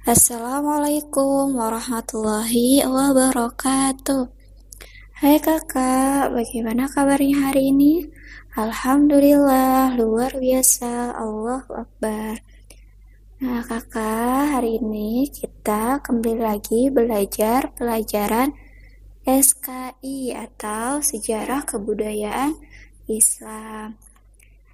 Assalamualaikum warahmatullahi wabarakatuh. Hai kakak, bagaimana kabarnya hari ini? Alhamdulillah, luar biasa, Allahu Akbar. Nah kakak, hari ini kita kembali lagi belajar pelajaran SKI atau Sejarah Kebudayaan Islam.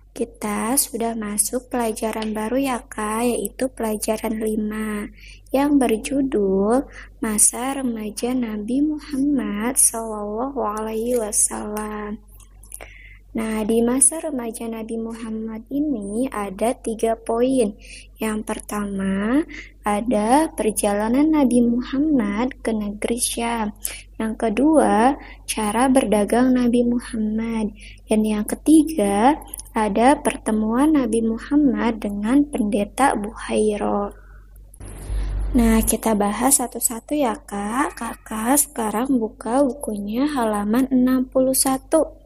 Kita sudah masuk pelajaran baru ya kak, yaitu pelajaran 5 yang berjudul Masa Remaja Nabi Muhammad SAW. Nah, di masa remaja Nabi Muhammad ini ada 3 poin. Yang pertama, ada perjalanan Nabi Muhammad ke negeri Syam. Yang kedua, cara berdagang Nabi Muhammad. Dan yang ketiga, ada pertemuan Nabi Muhammad dengan pendeta Buhairo. Nah, kita bahas satu-satu ya kak. Kakak sekarang buka bukunya halaman 61.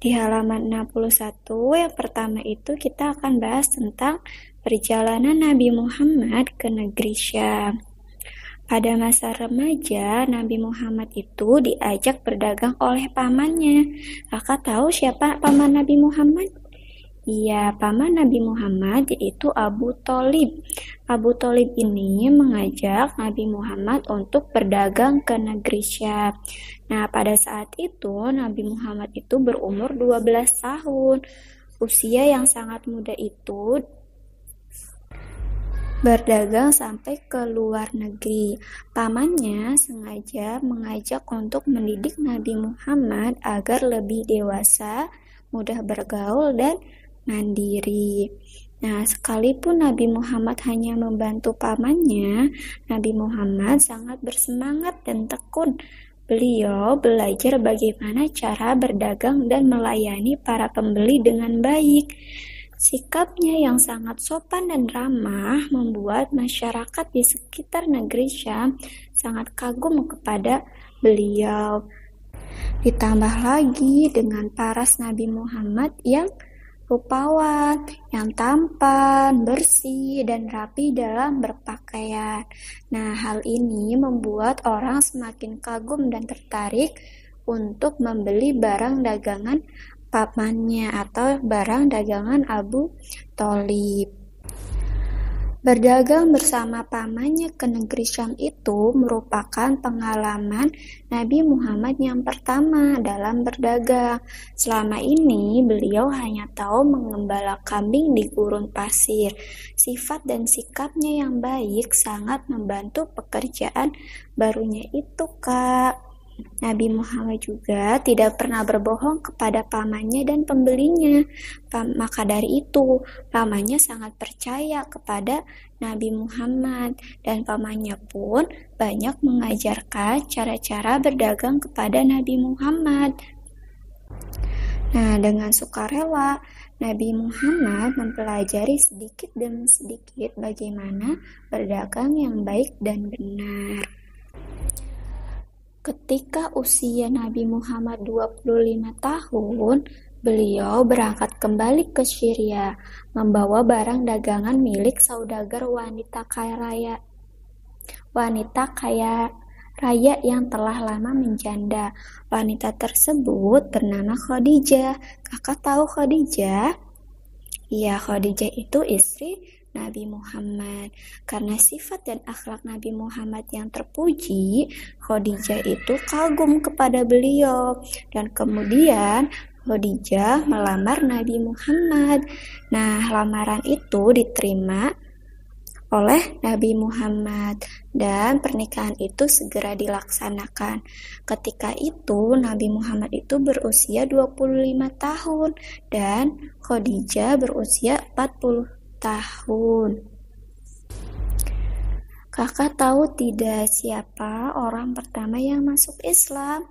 Di halaman 61 yang pertama itu kita akan bahas tentang perjalanan Nabi Muhammad ke negeri Syam. Pada masa remaja, Nabi Muhammad itu diajak berdagang oleh pamannya. Kakak tahu siapa paman Nabi Muhammad? Iya, paman Nabi Muhammad yaitu Abu Thalib. Abu Thalib ini mengajak Nabi Muhammad untuk berdagang ke negeri Syam. Nah, pada saat itu Nabi Muhammad itu berumur 12 tahun. Usia yang sangat muda itu berdagang sampai ke luar negeri. Pamannya sengaja mengajak untuk mendidik Nabi Muhammad agar lebih dewasa, mudah bergaul, dan mandiri. Nah, sekalipun Nabi Muhammad hanya membantu pamannya, Nabi Muhammad sangat bersemangat dan tekun. Beliau belajar bagaimana cara berdagang dan melayani para pembeli dengan baik. Sikapnya yang sangat sopan dan ramah membuat masyarakat di sekitar negeri Syam sangat kagum kepada beliau. Ditambah lagi dengan paras Nabi Muhammad yang rupawan, yang tampan, bersih, dan rapi dalam berpakaian. Nah, hal ini membuat orang semakin kagum dan tertarik untuk membeli barang dagangan pamannya atau barang dagangan Abu Thalib. Berdagang bersama pamannya ke negeri Syam itu merupakan pengalaman Nabi Muhammad yang pertama dalam berdagang. Selama ini beliau hanya tahu mengembala kambing di gurun pasir. Sifat dan sikapnya yang baik sangat membantu pekerjaan barunya itu, Kak. Nabi Muhammad juga tidak pernah berbohong kepada pamannya dan pembelinya. Maka dari itu, pamannya sangat percaya kepada Nabi Muhammad dan pamannya pun banyak mengajarkan cara-cara berdagang kepada Nabi Muhammad. Nah, dengan sukarela, Nabi Muhammad mempelajari sedikit demi sedikit bagaimana berdagang yang baik dan benar. Ketika usia Nabi Muhammad 25 tahun, beliau berangkat kembali ke Syria, membawa barang dagangan milik saudagar wanita kaya raya yang telah lama menjanda. Wanita tersebut bernama Khadijah. Kakak tahu Khadijah? Iya, Khadijah itu istri Nabi Muhammad. Karena sifat dan akhlak Nabi Muhammad yang terpuji, Khadijah itu kagum kepada beliau. Dan kemudian Khadijah melamar Nabi Muhammad. Nah, lamaran itu diterima oleh Nabi Muhammad dan pernikahan itu segera dilaksanakan. Ketika itu Nabi Muhammad itu berusia 25 tahun dan Khadijah berusia 40 tahun. Kakak tahu tidak siapa orang pertama yang masuk Islam?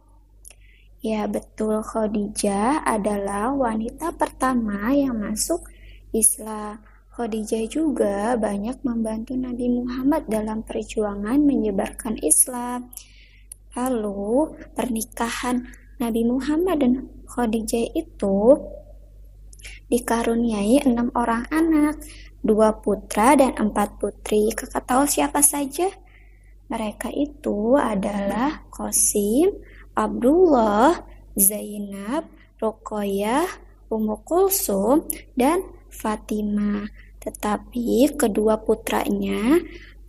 Ya betul, Khadijah adalah wanita pertama yang masuk Islam. Khadijah juga banyak membantu Nabi Muhammad dalam perjuangan menyebarkan Islam. Lalu pernikahan Nabi Muhammad dan Khadijah itu dikaruniai 6 orang anak. 2 putra dan 4 putri. Kakak tahu siapa saja? Mereka itu adalah Qasim, Abdullah, Zainab, Ruqayyah, Ummu Kulsum, dan Fatimah. Tetapi kedua putranya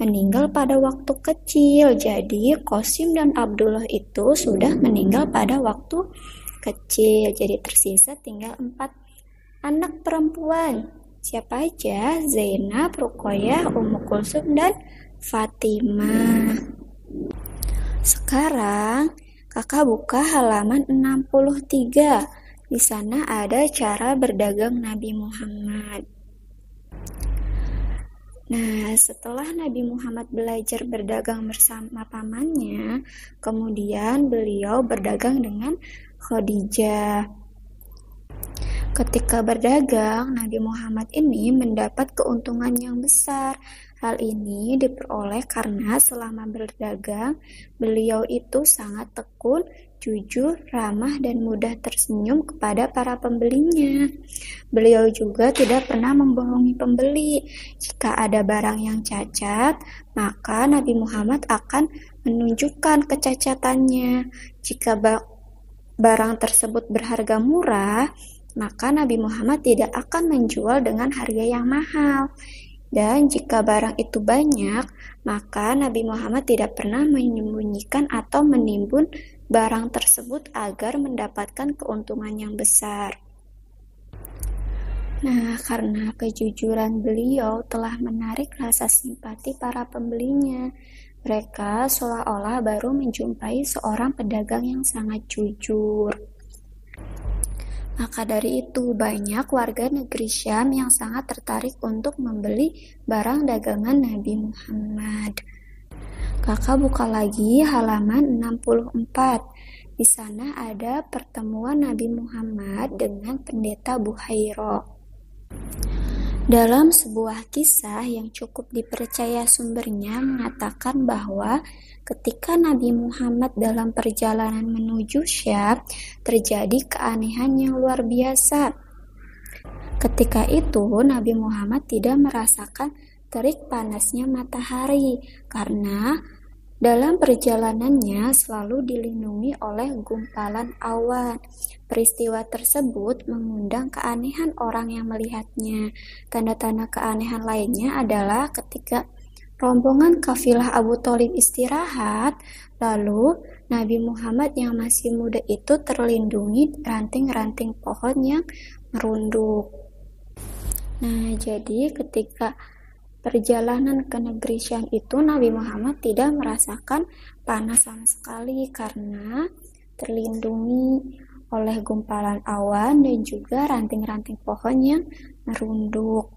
meninggal pada waktu kecil. Jadi Qasim dan Abdullah itu sudah meninggal pada waktu kecil. Jadi tersisa tinggal 4 anak perempuan. Siapa aja? Zainab, Ruqayyah, Ummu Kulsum, dan Fatimah. Sekarang kakak buka halaman 63. Di sana ada cara berdagang Nabi Muhammad. Nah, setelah Nabi Muhammad belajar berdagang bersama pamannya, kemudian beliau berdagang dengan Khadijah. Ketika berdagang, Nabi Muhammad ini mendapat keuntungan yang besar. Hal ini diperoleh karena selama berdagang, beliau itu sangat tekun, jujur, ramah, dan mudah tersenyum kepada para pembelinya. Beliau juga tidak pernah membohongi pembeli. Jika ada barang yang cacat, maka Nabi Muhammad akan menunjukkan kecacatannya. Jika barang tersebut berharga murah, maka Nabi Muhammad tidak akan menjual dengan harga yang mahal. Dan jika barang itu banyak, maka Nabi Muhammad tidak pernah menyembunyikan atau menimbun barang tersebut agar mendapatkan keuntungan yang besar. Nah, karena kejujuran beliau telah menarik rasa simpati para pembelinya, mereka seolah-olah baru menjumpai seorang pedagang yang sangat jujur. Maka dari itu, banyak warga negeri Syam yang sangat tertarik untuk membeli barang dagangan Nabi Muhammad. Kakak buka lagi halaman 64. Di sana ada pertemuan Nabi Muhammad dengan pendeta Buhairah. Dalam sebuah kisah yang cukup dipercaya sumbernya mengatakan bahwa ketika Nabi Muhammad dalam perjalanan menuju Syam, terjadi keanehan yang luar biasa. Ketika itu, Nabi Muhammad tidak merasakan terik panasnya matahari karena dalam perjalanannya selalu dilindungi oleh gumpalan awan. Peristiwa tersebut mengundang keanehan orang yang melihatnya. Tanda-tanda keanehan lainnya adalah ketika rombongan kafilah Abu Thalib istirahat, lalu Nabi Muhammad yang masih muda itu terlindungi ranting-ranting pohon yang merunduk. Nah, jadi ketika perjalanan ke negeri Syam itu Nabi Muhammad tidak merasakan panas sama sekali karena terlindungi oleh gumpalan awan dan juga ranting-ranting pohon yang merunduk.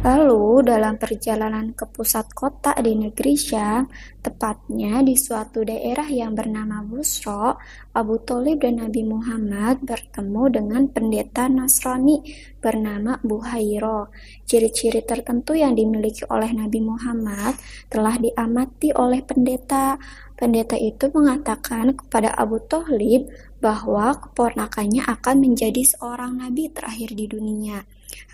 Lalu dalam perjalanan ke pusat kota di negeri Syam, tepatnya di suatu daerah yang bernama Busra, Abu Thalib dan Nabi Muhammad bertemu dengan pendeta Nasrani bernama Buhairah. Ciri-ciri tertentu yang dimiliki oleh Nabi Muhammad telah diamati oleh pendeta. Pendeta itu mengatakan kepada Abu Thalib bahwa keponakannya akan menjadi seorang nabi terakhir di dunia.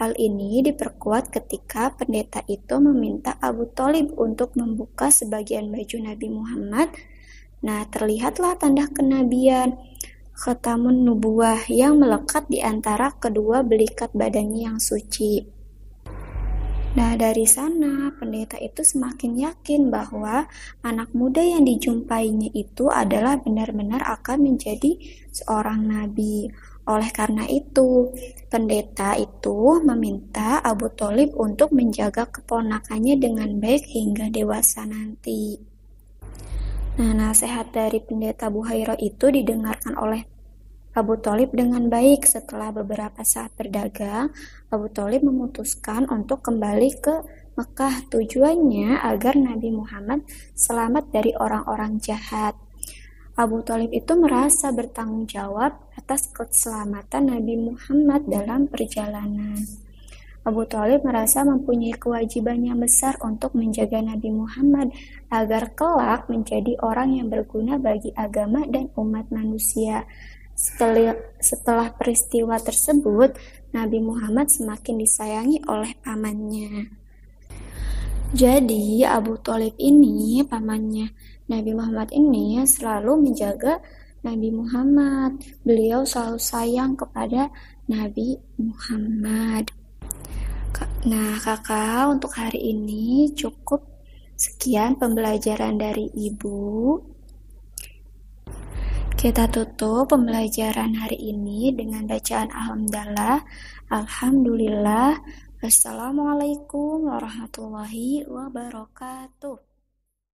Hal ini diperkuat ketika pendeta itu meminta Abu Thalib untuk membuka sebagian baju Nabi Muhammad. Nah, terlihatlah tanda kenabian, khatamun nubuwah yang melekat di antara kedua belikat badannya yang suci. Nah, dari sana pendeta itu semakin yakin bahwa anak muda yang dijumpainya itu adalah benar-benar akan menjadi seorang nabi. Oleh karena itu, pendeta itu meminta Abu Thalib untuk menjaga keponakannya dengan baik hingga dewasa nanti. Nah, nasihat dari pendeta Buhairah itu didengarkan oleh Abu Thalib dengan baik. Setelah beberapa saat berdagang, Abu Thalib memutuskan untuk kembali ke Mekah. Tujuannya agar Nabi Muhammad selamat dari orang-orang jahat. Abu Thalib itu merasa bertanggung jawab atas keselamatan Nabi Muhammad dalam perjalanan. Abu Thalib merasa mempunyai kewajiban yang besar untuk menjaga Nabi Muhammad agar kelak menjadi orang yang berguna bagi agama dan umat manusia. Setelah peristiwa tersebut, Nabi Muhammad semakin disayangi oleh pamannya. Jadi Abu Thalib ini, pamannya Nabi Muhammad ini, selalu menjaga Nabi Muhammad. Beliau selalu sayang kepada Nabi Muhammad. Nah kakak, untuk hari ini cukup sekian pembelajaran dari ibu. Kita tutup pembelajaran hari ini dengan bacaan Alhamdulillah. Alhamdulillah. Wassalamualaikum warahmatullahi wabarakatuh.